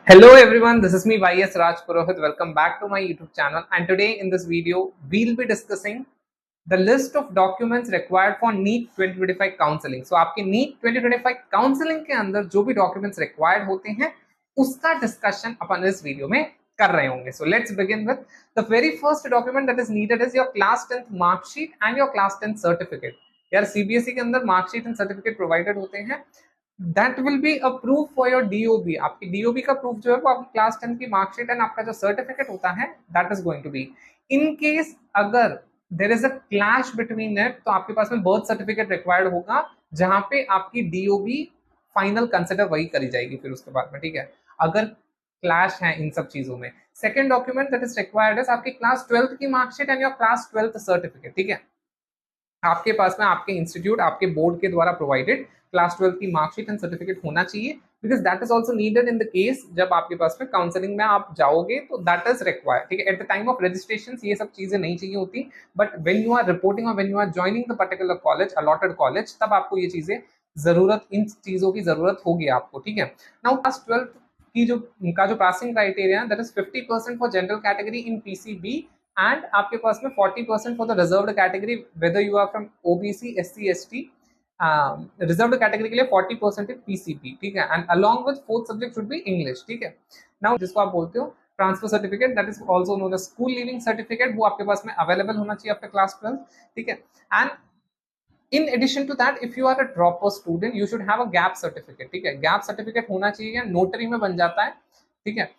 Hello everyone, this is me YS Raj Purohit. Welcome back to my YouTube channel, and today in this video we'll be discussing the list of documents required for NEET 2025 counseling. So आपके NEET 2025 counseling के अंदर जो भी documents required होते हैं उसका discussion अपन इस video में कर रहे होंगे. So let's begin with the very first document that is needed is your class 10th mark sheet and your class 10th certificate. यार CBSE के अंदर mark sheet and certificate provided होते हैं. That will be a proof for your DOB. आपकी DOB का proof जो है वो आपकी क्लास 10 की मार्कशीट एंड आपका जो सर्टिफिकेट होता है that is going to be. In case अगर there is a clash between it तो आपके पास में बर्थ सर्टिफिकेट रिक्वायर्ड होगा जहां पे आपकी डीओबी फाइनल कंसिडर वही करी जाएगी फिर उसके बाद में. ठीक है, अगर क्लैश है इन सब चीजों में. Second document that is required है आपकी क्लास 12 की marksheet and your class 12 certificate. ठीक है, आपके पास में आपके इंस्टीट्यूट आपके बोर्ड के द्वारा प्रोवाइडेड क्लास 12 की मार्कशीट एंड सर्टिफिकेट होना चाहिए because that is also needed in the case जब आपके पास में काउंसलिंग में आप जाओगे तो दैट इज रिक्वायर्ड. ठीक है, at the time of registration ये सब चीजें नहीं चाहिए होती, but when you are reporting और when you are joining the particular college allotted college तब आपको ये चीजें जरूरत इन चीजों की जरूरत होगी आपको. ठीक है, नाउ क्लास 12 की जो उनका जो passing criteria that is 50% for general category in PCB and आपके पास में 40% for the reserved category whether you are from OBC SC ST. Reserved category के लिए 40% इन पीसीबी. ठीक है, and along with fourth subject should be English. ठीक है, now जिसको आप बोलते हो transfer certificate that is also known as school leaving certificate वो आपके पास में अवेलेबल होना चाहिए आपके क्लास 12. ठीक है, and in addition to that if you are a dropper student you should have a gap certificate. ठीक है, गैप सर्टिफिकेट होना चाहिए, नोटरी में बन जाता है. ठीक है,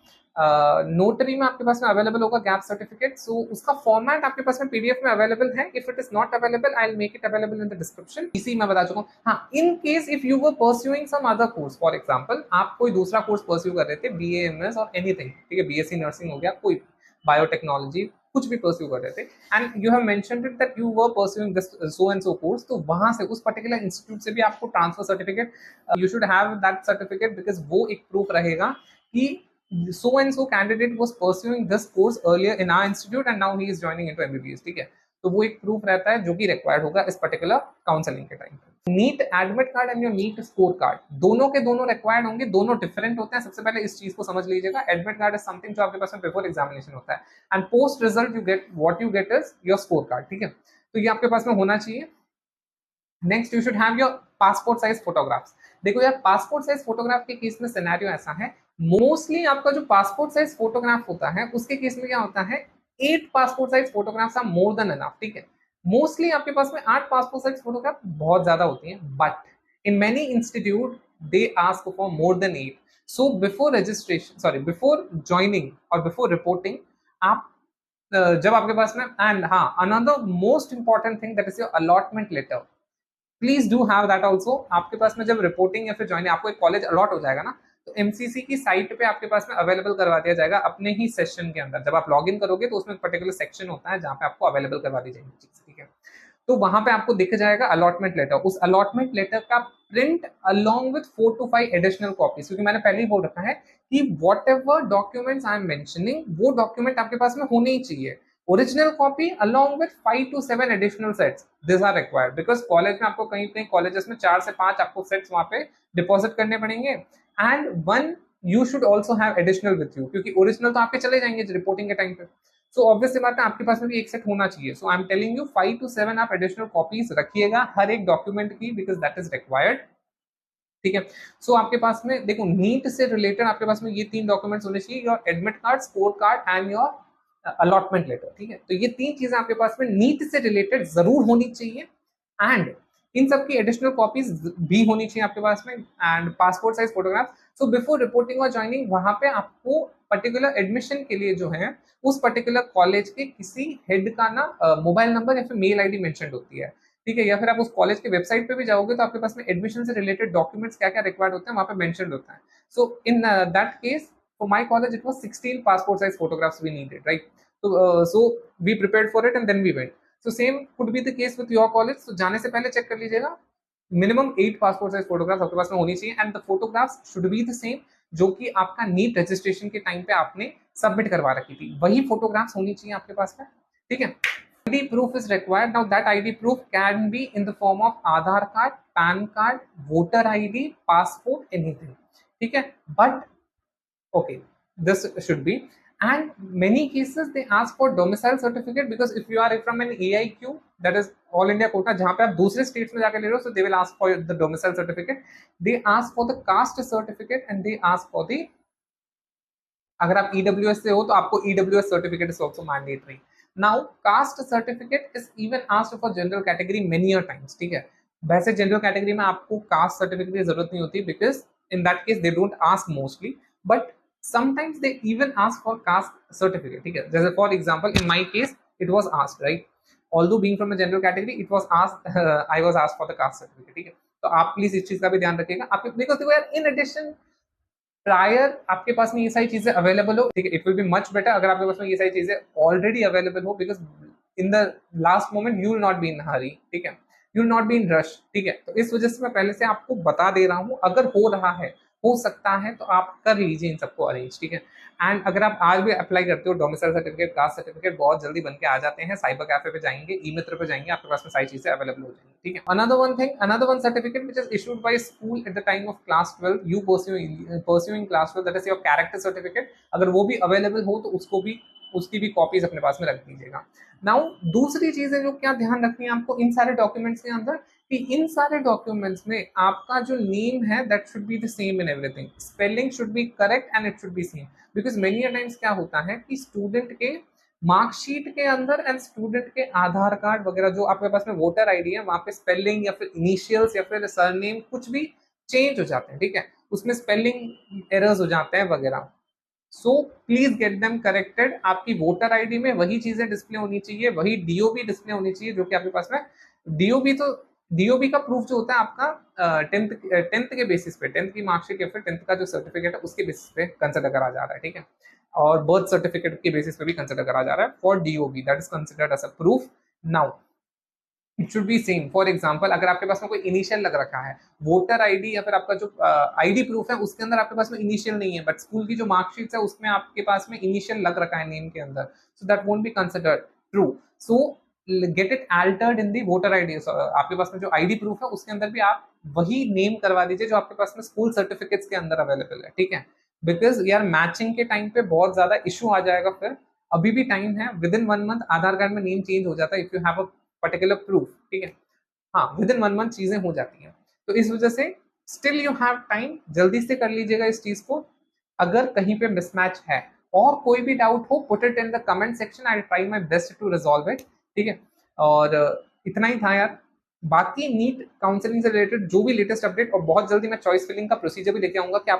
नोटरी में आपके पास में अवेलेबल होगा गैप सर्टिफिकेट. सो उसका फॉर्मेट आपके पास में पीडीएफ में अवेलेबल है. If it is not available I will make it available in the description. इसी में बता चुका हूँ. हाँ, in case if you were pursuing some other course, for example आप कोई दूसरा कोर्स परस्यू कर रहे थे बीएएमएस और एनीथिंग. ठीक है, बीएससी नर्सिंग हो गया, कोई बायोटेक्नोलॉजी कुछ भी परस्यू कर रहे थे and you have mentioned it that you were pursuing this so and so course, तो वहां से उस पर्टिकुलर इंस्टीट्यूट से भी आपको transfer certificate you should have that certificate because वो एक प्रूफ रहेगा कि so and so candidate was pursuing this course earlier in our institute and now he is joining into MBBS. ठीक है, तो वो एक प्रूफ रहता है जो कि रिक्वायर्ड होगा इस पर्टिकुलर काउंसलिंग के टाइम पे. NEET admit card and your NEET score card दोनों के दोनों रिक्वायर्ड होंगे, दोनों डिफरेंट होते हैं. सबसे पहले इस चीज को समझ लीजिएगा, एडमिट कार्ड इज समथिंग जो आपके पास में बिफोर एग्जामिनेशन होता है and post result you get what you get is your score card. ठीक है, तो ये आपके पास में होना चाहिए. Next you should have your passport size photographs. देखो यार, पासपोर्ट साइज फोटोग्राफ के केस में सिनेरियो ऐसा है, मोस्टली आपका जो पासपोर्ट साइज फोटोग्राफ होता है उसके केस में क्या होता है, 8 passport size photographs are more than enough. ठीक है, मोस्टली आपके पास में 8 पासपोर्ट साइज फोटोग्राफ बहुत ज्यादा होती हैं, but in many institute they ask for more than 8. So before registration sorry before joining और बिफोर रिपोर्टिंग आप जब आपके पास में एंड हाँ another most important thing that is your allotment letter. Please do have that also. आपके पास में जब रिपोर्टिंग या फिर ज्वाइनिंग आपको एक कॉलेज अलॉट हो जाएगा ना तो एमसीसी की साइट पे आपके पास में अवेलेबल करवा दिया जाएगा अपने ही सेशन के अंदर. जब आप लॉग इन करोगे तो उसमें पर्टिकुलर सेक्शन होता है जहाँ पे आपको अवेलेबल करवा दी जाएगी चीज. ठीक है, तो वहां पे आपको दिख जाएगा अलॉटमेंट लेटर. उस अलॉटमेंट लेटर का print along with 4 to 5 additional copies, क्योंकि मैंने पहले ही बोल रखा है कि whatever documents I am mentioning वो डॉक्यूमेंट आपके पास में होने ही चाहिए. Original copy along with 5 to 7 additional sets this are required because college में आपको कहीं कहीं कॉलेजेस में 4 से 5 आपको सेट्स वहां पे डिपॉजिट करने पड़ेंगे and one you should also have additional with you, क्योंकि ओरिजिनल तो आपके चले जाएंगे रिपोर्टिंग के टाइम पे. सो ऑब्वियसली बात है आपके पास में भी एक सेट होना चाहिए. So I am telling you 5 to 7 आप एडिशनल कॉपीज रखिएगा हर एक डॉक्यूमेंट की बिकॉज दैट इज रिक्वायर्ड. ठीक है, सो आपके पास में देखो नीट से रिलेटेड आपके पास में ये 3 डॉक्यूमेंट्स होने चाहिए, your admit card, score card and your allotment letter. ठीक है, तो ये 3 चीजें आपके पास में नीट से रिलेटेड जरूर होनी चाहिए एंड इन सब की एडिशनल कॉपीज भी होनी चाहिए आपके पास में and passport size photograph. So before reporting और ज्वाइनिंग वहां पे आपको पर्टिकुलर एडमिशन के लिए जो है उस पर्टिकुलर कॉलेज के किसी हेड का ना मोबाइल नंबर या फिर मेल आईडी मेंशन होती है. ठीक है, या फिर आप उस कॉलेज के वेबसाइट पे भी जाओगे तो आपके पास में एडमिशन से रिलेटेड डॉक्यूमेंट्स क्या क्या रिक्वायर्ड होते हैं वहां पे मेंशन होता है. So in that case for my college it was 16 passport size photographs we needed, right. So we prepared for it and then we went. So same could be the case with your college. So जाने से पहले check कर लीजिएगा, minimum 8 passport size photographs आपके पास में होनी चाहिए and the photographs should be the same जो कि आपका नीट रजिस्ट्रेशन के टाइम पे आपने सबमिट करवा रखी थी, वही फोटोग्राफ्स होनी चाहिए आपके पास में. ठीक है, ID proof is required. Now that ID proof can be in the form of Aadhaar card, PAN card, voter ID, passport, anything. ठीक है, but Okay, this should be. And many cases they ask for domicile certificate, because if you are from an AIQ, that is all India quota, जहाँ पे आप दूसरे states में जाकर ले रहे हो, so they will ask for the domicile certificate. They ask for the caste certificate and they ask for the, अगर आप EWS से हो तो आपको EWS certificate is also mandatory. Now caste certificate is even asked for general category many a times. ठीक है, वैसे general category में आपको कास्ट सर्टिफिकेट की जरूरत नहीं होती, because in that case they don't ask mostly, but sometimes they even ask for caste certificate. ठीक है, जैसे for example in my case it was asked, right? Although being from a general category, it was asked, I was asked for the caste certificate. ठीक है, तो आप please इस चीज का भी ध्यान रखिएगा आपके, बिकॉज देखो यार, इन एडिशन प्रायर आपके पास में ये सारी चीजें अवेलेबल हो, ठीक है, it will be much better अगर आपके पास में ये सारी चीजें ऑलरेडी अवेलेबल हो, because in the last moment you will not be in hurry, ठीक है, you will not be in rush, ठीक है। तो इस वजह से मैं पहले से आपको बता दे रहा हूँ, अगर हो रहा है, हो सकता है, तो आप कर लीजिए इन सबको अरेंज, ठीक है। एंड अगर आप आज भी अप्लाई करते हो डोमिसाइल सर्टिफिकेट, कास्ट सर्टिफिकेट बहुत जल्दी बन के आ जाते हैं, साइबर कैफे पे जाएंगे, ई मित्र पे जाएंगे, आपके पास में सारी चीजें अवेलेबल हो जाएंगी, ठीक है। Another one certificate which is issued by school eight the time of class 12, you pursuing class 12, that is your character certificate, अगर वो भी अवेलेबल हो तो उसकी भी कॉपीज अपने पास में रख दीजिएगा। नाउ दूसरी चीज है जो क्या ध्यान रखनी है आपको इन सारे डॉक्यूमेंट्स के अंदर, कि इन सारे डॉक्यूमेंट्स में आपका जो नेम है that should be the same in everything, spelling should be correct and it should be same, because many times क्या होता है कि स्टूडेंट के मार्कशीट के अंदर एंड स्टूडेंट के आधार कार्ड वगैरह जो आपके पास में वोटर आईडी है, वहां पे स्पेलिंग या फिर इनिशियल्स या फिर सरनेम कुछ भी चेंज हो जाते हैं, ठीक है, उसमें स्पेलिंग एरर्स हो जाते हैं वगैरह। So please get them corrected. आपकी वोटर आईडी में वही चीजें डिस्प्ले होनी चाहिए, वही डीओबी डिस्प्ले होनी चाहिए जो कि आपके पास में, डीओबी का प्रूफ जो होता है आपका टेंथ के बेसिस पे, टेंथ की मार्कशीट या फिर टेंथ का जो सर्टिफिकेट है उसके बेसिस पे कंसिडर करा जा रहा है, ठीक है, और बर्थ सर्टिफिकेट के बेसिस पे भी कंसिडर करा जा रहा है for DOB, that is considered as a proof. Now it should be same, for example अगर आपके पास में कोई इनिशियल लग रखा है, वोटर आईडी या फिर आपका जो आईडी प्रूफ है उसके अंदर आपके पास में इनिशियल नहीं है, बट स्कूल की जो मार्कशीट है उसमें आपके पास में इनिशियल लग रखा है नेम के अंदर, so that won't be considered true. So get it Altered in the voter ID, आपके पास में जो आईडी प्रूफ है उसके अंदर भी आप वही नेम करवा दीजिए जो आपके पास में स्कूल सर्टिफिकेट्स के अंदर अवेलेबल है, ठीक है, बिकॉज यार मैचिंग के टाइम पे बहुत ज्यादा इशू आ जाएगा, फिर अभी भी टाइम है, with in 1 month Aadhaar card में नेम चेंज हो जाता है if you have a particular proof, ठीक है, हाँ विद इन 1 मंथ चीजें हो जाती हैं, तो इस वजह से स्टिल यू हैव टाइम, जल्दी से कर लीजिएगा इस चीज को। अगर कहीं पे मिसमैच है और कोई भी डाउट हो, put it in the comment section, I try my best to resolve it, ठीक है। और इतना ही था यार, बाकी नीट काउंसलिंग से रिलेटेड जो भी लेटेस्ट अपडेट, और बहुत जल्दी मैं चॉइस फिलिंग का प्रोसीजर भी लेके आऊंगा कि आप